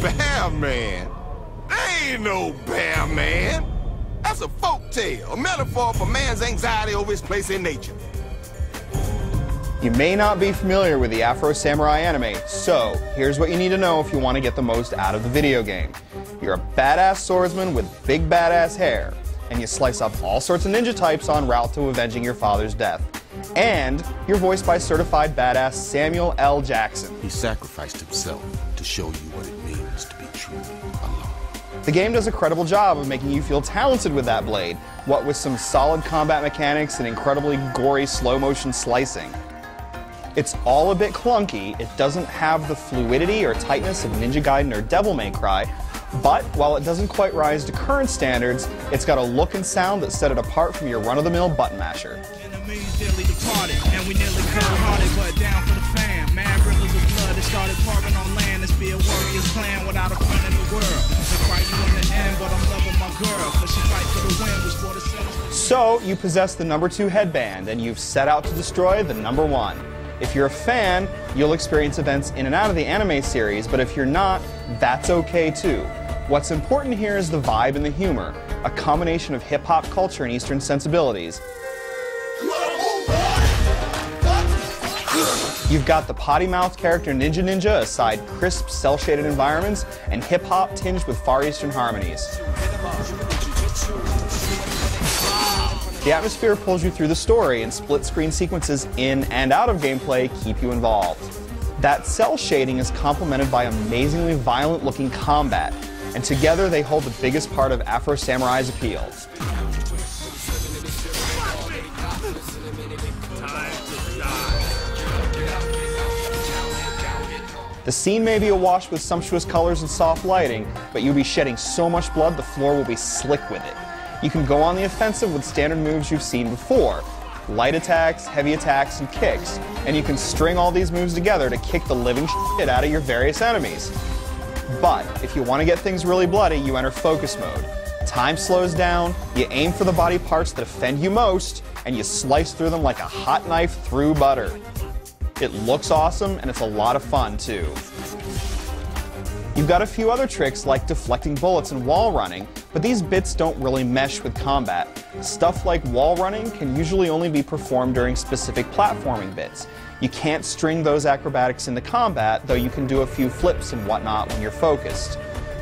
Bear man? There ain't no bear man. That's a folk tale, a metaphor for man's anxiety over his place in nature. You may not be familiar with the Afro Samurai anime, so here's what you need to know if you want to get the most out of the video game. You're a badass swordsman with big badass hair, and you slice up all sorts of ninja types en route to avenging your father's death. And you're voiced by certified badass Samuel L. Jackson. He sacrificed himself to show you what it means to be truly alone. The game does a credible job of making you feel talented with that blade, what with some solid combat mechanics and incredibly gory slow-motion slicing. It's all a bit clunky, it doesn't have the fluidity or tightness of Ninja Gaiden or Devil May Cry, but while it doesn't quite rise to current standards, it's got a look and sound that set it apart from your run-of-the-mill button masher. So, you possess the number 2 headband, and you've set out to destroy the number 1. If you're a fan, you'll experience events in and out of the anime series, but if you're not, that's okay too. What's important here is the vibe and the humor, a combination of hip-hop culture and Eastern sensibilities. You've got the potty-mouthed character Ninja aside crisp, cel-shaded environments, and hip-hop tinged with Far Eastern harmonies. The atmosphere pulls you through the story, and split-screen sequences in and out of gameplay keep you involved. That cel shading is complemented by amazingly violent-looking combat, and together they hold the biggest part of Afro Samurai's appeal. The scene may be awash with sumptuous colors and soft lighting, but you'll be shedding so much blood the floor will be slick with it. You can go on the offensive with standard moves you've seen before, light attacks, heavy attacks, and kicks, and you can string all these moves together to kick the living shit out of your various enemies. But if you want to get things really bloody, you enter focus mode. Time slows down, you aim for the body parts that offend you most, and you slice through them like a hot knife through butter. It looks awesome, and it's a lot of fun too. You've got a few other tricks like deflecting bullets and wall running, but these bits don't really mesh with combat. Stuff like wall running can usually only be performed during specific platforming bits. You can't string those acrobatics into combat, though you can do a few flips and whatnot when you're focused.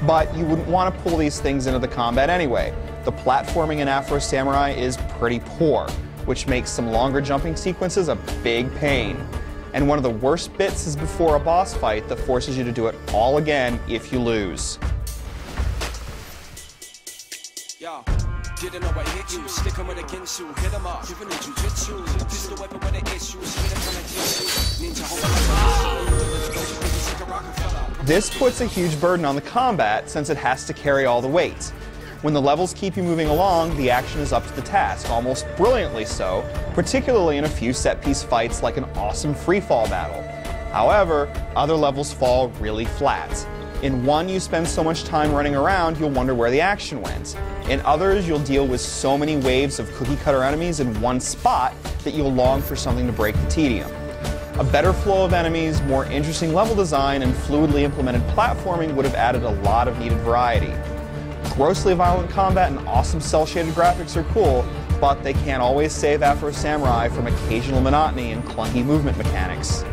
But you wouldn't want to pull these things into the combat anyway. The platforming in Afro Samurai is pretty poor, which makes some longer jumping sequences a big pain. And one of the worst bits is before a boss fight that forces you to do it all again if you lose. This puts a huge burden on the combat since it has to carry all the weight. When the levels keep you moving along, the action is up to the task, almost brilliantly so, particularly in a few set-piece fights like an awesome free-fall battle. However, other levels fall really flat. In one, you spend so much time running around, you'll wonder where the action went. In others, you'll deal with so many waves of cookie-cutter enemies in one spot that you'll long for something to break the tedium. A better flow of enemies, more interesting level design, and fluidly implemented platforming would have added a lot of needed variety. Grossly violent combat and awesome cel-shaded graphics are cool, but they can't always save Afro Samurai from occasional monotony and clunky movement mechanics.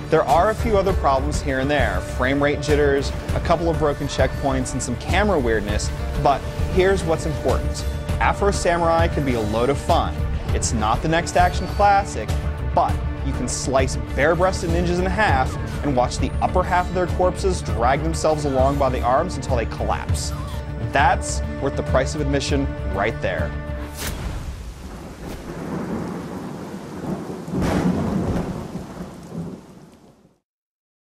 There are a few other problems here and there, frame rate jitters, a couple of broken checkpoints, and some camera weirdness, but here's what's important. Afro Samurai can be a load of fun. It's not the next action classic, but you can slice bare-breasted ninjas in half and watch the upper half of their corpses drag themselves along by the arms until they collapse. That's worth the price of admission right there.